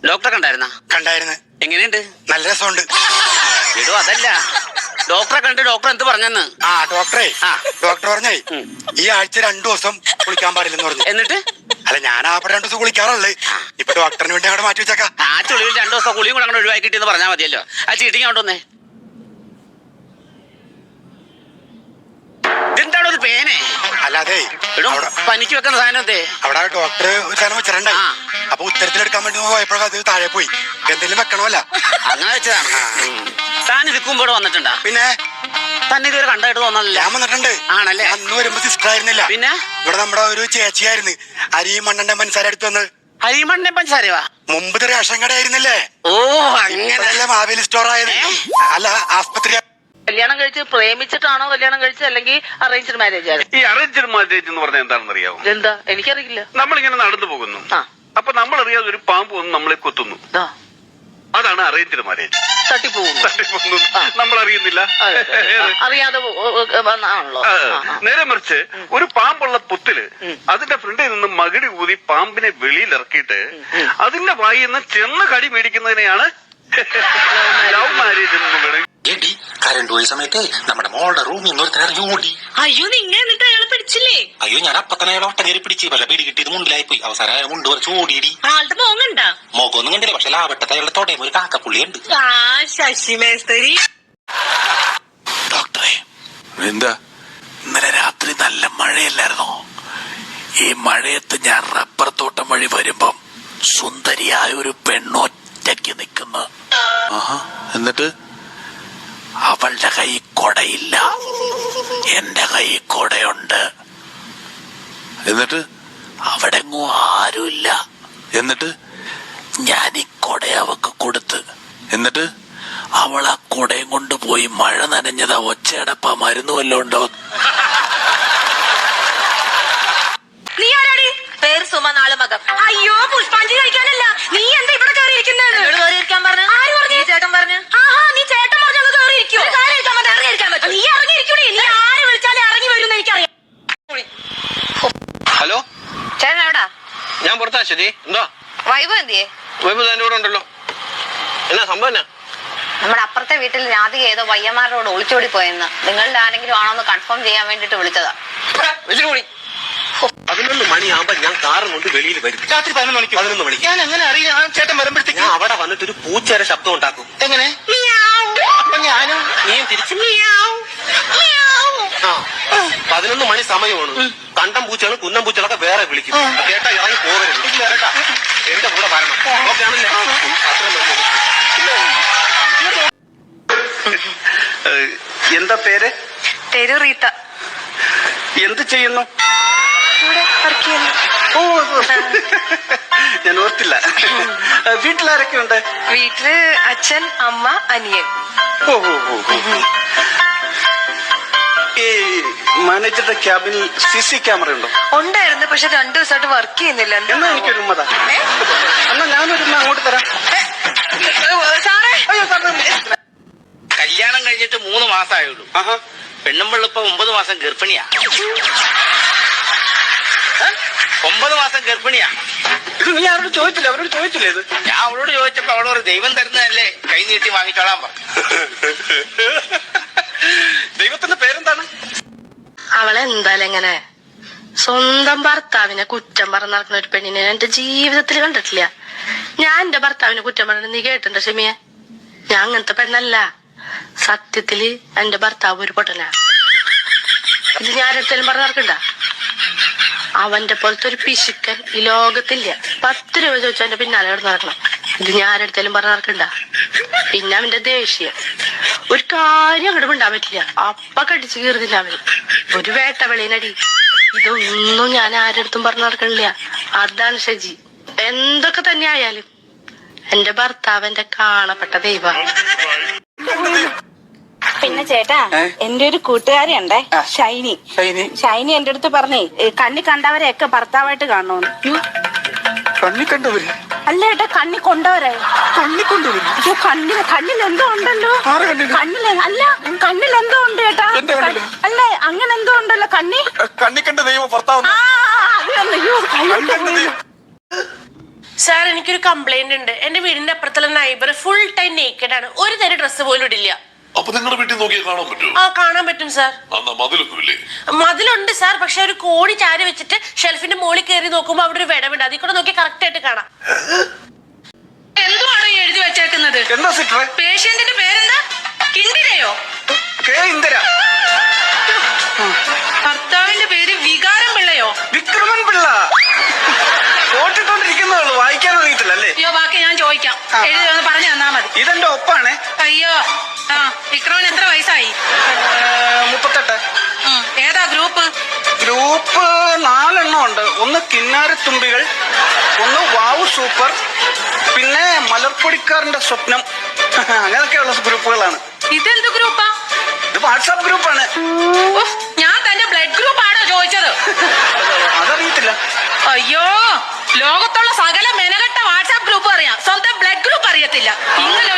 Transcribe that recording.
ഡോക്ടറെ കണ്ടായിരുന്നു. എങ്ങനെയുണ്ട്? നല്ല രസമുണ്ട്. എടോ അതല്ല, ഡോക്ടറെ കണ്ട് ഡോക്ടർ എന്ത് പറഞ്ഞെന്ന്? ഡോക്ടർ പറഞ്ഞേ ഈ ആഴ്ച 2 ദിവസം കുളിക്കാൻ പാടില്ലെന്ന് പറഞ്ഞു. എന്നിട്ട് അല്ല, ഞാൻ ആ 2 ദിവസം കുളിക്കാറുള്ളു. ഇപ്പൊ ഡോക്ടറിന് വേണ്ടി അവിടെ മാറ്റി വെച്ചേക്കാം. ആ ചുളിയിൽ 2 ദിവസം കുളിയും കൂടെ അങ്ങനെ ഒഴിവാക്കിട്ടെന്ന് പറഞ്ഞാൽ മതിയല്ലോ. ആ ചീട്ടിങ് കൊണ്ടുവന്നേ. ഇതെന്താണോ ഒരു പേനെ? അല്ലാതെ പനിക്ക് വെക്കുന്ന സാധനം എന്തേ? അവിടെ ഡോക്ടർ ഒരു സാധനം വെച്ചിട്ടുണ്ടായി. അപ്പൊ ഉത്തരത്തിലെടുക്കാൻ വേണ്ടി പോയപ്പോഴൊക്കെ അത് താഴെ പോയി. എന്തെങ്കിലും വെക്കണമല്ല, അങ്ങനെ വെച്ചതാണ്. താൻ ഇതിക്കുമ്പോഴും വന്നിട്ടുണ്ടാ? പിന്നെ തന്നെ ഇതുവരെ കണ്ടായിട്ട് തോന്നല്ലേ? ഞാൻ വന്നിട്ടുണ്ട്. ആണല്ലേ? അന്ന് വരുമ്പോ സിസ്റ്റർ ആയിരുന്നില്ല, പിന്നെ ഇവിടെ നമ്മുടെ ഒരു ചേച്ചിയായിരുന്നു. അരിയും മണ്ണന്റെ പഞ്ചസാര എടുത്തു വന്ന്. അരിമണ്ണ പഞ്ചസാരവാ? മുമ്പ് റേഷൻ കട ആയിരുന്നില്ലേ? ഓ അങ്ങനെ. മാവേലി സ്റ്റോർ ആയത്. അല്ല, ആസ്പത്രി. കല്യാണം കഴിച്ച് പ്രേമിച്ചിട്ടാണോ കല്യാണം കഴിച്ചത്, അല്ലെങ്കിൽ അറേഞ്ച്ഡ് മാരേജ് ആണ്? ഈ അറേഞ്ച്ഡ് മാരേജ് എന്ന് പറഞ്ഞാൽ എന്താണെന്ന് അറിയാമോ? എന്താ? എനിക്കറിയില്ല. നമ്മളിങ്ങനെ നടന്നു പോകുന്നു, അപ്പൊ നമ്മൾ അറിയാതെ ഒരു പാമ്പ് വന്ന് നമ്മളെ കൊത്തുന്നു. അതാണ് അറേഞ്ച്ഡ് മാരേജ്. തട്ടിപ്പോകുന്നു, നമ്മൾ അറിയുന്നില്ല, അറിയാതെ ആണല്ലോ. നേരെ മറിച്ച് ഒരു പാമ്പുള്ള പുത്തില് അതിന്റെ ഫ്രണ്ടിൽ നിന്ന് മകിടി ഊതി പാമ്പിനെ വെളിയിൽ ഇറക്കിയിട്ട് അതിന്റെ വായിൽ നിന്ന് ചെന്ന് കടി മേടിക്കുന്നതിനെയാണ് ലവ് മാരേജ് എന്ന് പറയുന്നത്. കരണ്ട് പോയ സമയത്ത് നമ്മുടെ മോളുടെ റൂമിൽ നിന്ന് ഒരുത്തനെ ഓടി. അയ്യോ, നിങ്ങൾ എന്നിട്ട് അയാളെ പിടിച്ചില്ലേ? അയ്യോ, ഞാൻ അപ്പൊ തന്നെ അയാളെ ഒട്ടകേറി പിടിച്ച്. പക്ഷെ പിടി കിട്ടിയത് മുണ്ടിലായി പോയി. അവസാനം അയാൾ മുണ്ട് കുറച്ച് ഓടിയിടി. ആളുടെ മോങ്ങണ്ടാ? മുഖമൊന്നും കണ്ടില്ല, പക്ഷെ ലാവട്ടത്തെ അയാളുടെ തൊടയും ഒരു കാക്കപ്പുള്ളിയുണ്ട്. ശശി മേസ്തരി. ഡോക്ടറെ, എന്താ? ഇന്നലെ രാത്രി നല്ല മഴയല്ലായിരുന്നോ? ഈ മഴയത്ത് ഞാൻ റബ്ബർ തോട്ടം വഴി വരുമ്പം സുന്ദരിയായ ഒരു പെണ്ണൊറ്റയ്ക്ക് നിൽക്കുന്നു. എന്നിട്ട് അവളുടെ കൈ കൊടയില്ല, എന്റെ കൈ കൊടയുണ്ട്. എന്നിട്ട് അവിടെങ്ങും ആരുമില്ല. എന്നിട്ട് ഞാൻ ഈ കൊട അവക്ക് കൊടുത്ത്. എന്നിട്ട് അവൾ ആ കൊടയും കൊണ്ടുപോയി മഴ നനഞ്ഞതാ. ഒച്ചയടപ്പ മരുന്ന് വല്ലതും ഉണ്ടോ? നീ ആരാടി? പേര് സുമ, നാള് മകം. അയ്യോ, പുഷ്പാഞ്ജലി കഴിക്കാനല്ല. നീ എന്താ ഇവിടെ കയറിയിരിക്കുന്നത്? കയറിയിരിക്കാൻ പറഞ്ഞു. ആര് പറഞ്ഞു? ചേട്ടൻ പറഞ്ഞു. നീ ചേട്ടൻ പറഞ്ഞു കയറിയിരിക്കോ? നീ ഇറങ്ങിയിരിക്കൂടി. നീ ആരെ വിളിച്ചാലും ഇറങ്ങി വരും എന്ന് എനിക്കറിയാം. ഹലോ, ചേട്ടൻ എവിടാ? ഞാൻ പുറത്താ. ശരി, എന്താ? വൈബ് എന്തിയേ? വൈബ് തന്നെ ഇവിടെ ഉണ്ടല്ലോ. എന്നാ സംഭവം? എന്നാ? നമ്മുടെ അപ്പുറത്തെ വീട്ടിൽ രാധിക ഏതോ പയ്യന്മാരോട് ഒളിച്ചോടി പോയെന്ന് നിങ്ങളുടെ ആരെങ്കിലും ആണോന്ന് കൺഫേം ചെയ്യാൻ വേണ്ടിട്ട് വിളിച്ചതാ. 11 മണിയാകുമ്പോ ഞാൻ കാറും കൊണ്ട് വെളിയിൽ വരും. രാത്രി 11 മണിക്ക്. ഞാൻ എങ്ങനെ അറിയാം? ചേട്ടൻ വരുമ്പോഴത്തേക്ക് ഞാൻ അവിടെ വന്നിട്ട് ഒരു പൂച്ചയുടെ ശബ്ദം ഉണ്ടാക്കും. എങ്ങനെ? അപ്പൊ ഞാനും നീയും തിരിച്ചു. 11 മണി സമയമാണ്. കണ്ടം പൂച്ചകളും കുന്നം പൂച്ചകളൊക്കെ വേറെ വിളിക്കും. കേട്ടാ, ഇറങ്ങി പോകരുത് കേട്ടാ. എന്റെ കൂടെ വരണം. ഓക്കെ ആണല്ലേ? എന്താ പേര്? പേര് റീത്ത. എന്ത് ചെയ്യുന്നു? ഓ, ഞാൻ ഓർത്തില്ല. വീട്ടിലാരൊക്കെ ഉണ്ട്? വീട്ടില് അച്ഛൻ, അമ്മ, അനിയൻ. ഓ, ഈ മാനേജറുടെ ക്യാബിനിൽ CC ക്യാമറ ഉണ്ടോ? ഉണ്ടായിരുന്നു, പക്ഷെ 2 ദിവസമായിട്ട് വർക്ക് ചെയ്യുന്നില്ല. എന്നാ എനിക്കൊരു ഉമ്മതാ. എന്നാ ഞാനൊരു അങ്ങോട്ട് തരാം. കല്യാണം കഴിഞ്ഞിട്ട് 3 മാസമായുള്ളൂ. പെണ്ണുമ്പിള്ള ഇപ്പൊ 9 മാസം ഗർഭിണിയാ. 9 മാസം ഗർഭിണിയാ. ഇത് നീ ആരോട് ചോദിച്ചില്ല? അവരോട് ചോദിച്ചില്ലേ? ഇത് ഞാൻ അവളോട് ചോദിച്ചപ്പോ അവളോട് ദൈവം തരുന്നതല്ലേ, കൈ നീട്ടി വാങ്ങിച്ചോളാൻ പറഞ്ഞു. ദൈവത്തിന്റെ പേരെന്താണ്? അവളെന്തായാലും എങ്ങനെ സ്വന്തം ഭർത്താവിനെ കുറ്റം പറഞ്ഞ് നടക്കുന്ന ഒരു പെണ്ണിനെ എന്റെ ജീവിതത്തിൽ കണ്ടിട്ടില്ല. ഞാൻ എന്റെ ഭർത്താവിനെ കുറ്റം പറഞ്ഞ നീ കേട്ടിട്ടുണ്ടോ ഷമിയെ? ഞാൻ അങ്ങനത്തെ പെണ്ണല്ല. സത്യത്തില് എന്റെ ഭർത്താവ് ഒരു പൊട്ടനാ. ഇത് ഞാൻ ആരെടുത്താലും പറഞ്ഞ് നടക്കണ്ട. അവന്റെ പോലത്തെ ഒരു പിശുക്കൻ ഈ ലോകത്തില്ല. 10 രൂപ ചോദിച്ചാൽ എന്റെ പിന്നാലെ കിടന്ന് നടക്കണം. ഇത് ഞാൻ ആരെടുത്താലും പറഞ്ഞ് നടക്കണ്ട. പിന്നെ അവന്റെ ദേഷ്യം ഒരു കാര്യം അങ്ങോട്ട് മിണ്ടാൻ പറ്റില്ല. അപ്പ കടിച്ചു കീറുന്നില്ല അവന്. ഒരു വേട്ട വെളിയിനടി. ഇതൊന്നും ഞാൻ ആരെടുത്തും പറഞ്ഞു നടക്കണില്ല. അതാണ് ഷജി. എന്തൊക്കെ തന്നെ ആയാലും എന്റെ ഭർത്താവ് എന്റെ കാണപ്പെട്ട ദൈവ. പിന്നെ ചേട്ടാ, എന്റെ ഒരു കൂട്ടുകാരി ഉണ്ടേ, ഷൈനി എന്റെ അടുത്ത് പറഞ്ഞേ കണ്ണി കണ്ടവരെയൊക്കെ ഭർത്താവായിട്ട് കാണണമെന്ന്. കണ്ണി കണ്ടവര്? അല്ല ഏട്ടാ, കണ്ണി കൊണ്ടവരെ. കണ്ണിൽ എന്തോ ഉണ്ടല്ലോ. കണ്ണിൽ എന്തോ ഉണ്ട് ചേട്ടാ. അല്ല, അങ്ങനെ എന്തോ ഉണ്ടല്ലോ കണ്ണി കണ്ണി കണ്ട ദൈവം ഭർത്താവ്. സാർ എനിക്കൊരു കംപ്ലൈന്റ് ഉണ്ട്. എന്റെ വീടിന്റെ അപ്പുറത്തുള്ള നൈബർ ഫുൾ ടൈം നേക്കഡ് ആണ്. ഒരു തരം ഡ്രസ്സ് പോലും ഇടില്ല. അപ്പൊ നിങ്ങളുടെ വീട്ടിൽ നോക്കിയാൽ കാണാൻ പറ്റുമോ? ആ കാണാൻ പറ്റും സാർ. എന്നാ മതിലൊന്നുമില്ലേ? മതിലുണ്ട് സാർ, പക്ഷെ ഒരു കോണി ചാരി വെച്ചിട്ട് ഷെൽഫിന്റെ മുകളിൽ കയറി നോക്കുമ്പോ അവിടെ ഒരു വിടവുണ്ട്. അതിൽ കൂടെ നോക്കി കറക്റ്റ് ആയിട്ട് കാണാം. എന്തുവാണോ ഈ എഴുതി വെച്ചേക്കുന്നത്? എന്താ സിസ്റ്ററെ? പേഷ്യന്റിന്റെ പേരെന്താ? കിണ്ടിനെയോ? ഇന്ദിര. ഭർത്താവിന്റെ പേര് വികാരം പിള്ളയോ? വിക്രമൻ പിള്ള. ഓട്ടിട്ടോണ്ടിരിക്കുന്നേ വായിക്കാൻ അറിയത്തില്ല അല്ലേ? അയ്യോ, ബാക്കി ഞാൻ ചോദിക്കാം. എഴുതി ഒന്ന് പറഞ്ഞു തന്നാ മതി. ഇതെന്റെ ഒപ്പാണേ. അയ്യോ, ആ വിക്രമൻ എത്ര വയസ്സായി? 38. ഏതാ ഗ്രൂപ്പ്? ഗ്രൂപ്പ് 4 എണ്ണം ഉണ്ട്. ഒന്ന് കിന്നാരത്തുമ്പികൾ, ഒന്ന് വാവ് സൂപ്പർ, പിന്നെ മലർപ്പൊടിക്കാരന്റെ സ്വപ്നം. അങ്ങനെയൊക്കെയുള്ള ഗ്രൂപ്പുകളാണ്. ഇതെന്ത് ഗ്രൂപ്പാ? ഇത് വാട്സാപ്പ് ഗ്രൂപ്പാണ്. ഞാൻ തന്റെ ബ്ലഡ് ഗ്രൂപ്പ് ആണോ ചോദിച്ചത്? അതറിയത്തില്ല. അയ്യോ, ലോകത്തുള്ള സകല മെനകെട്ട വാട്സാപ്പ് ഗ്രൂപ്പ് അറിയാം, സ്വന്തം ബ്ലഡ് ഗ്രൂപ്പ് അറിയത്തില്ല. ഇങ്ങനെ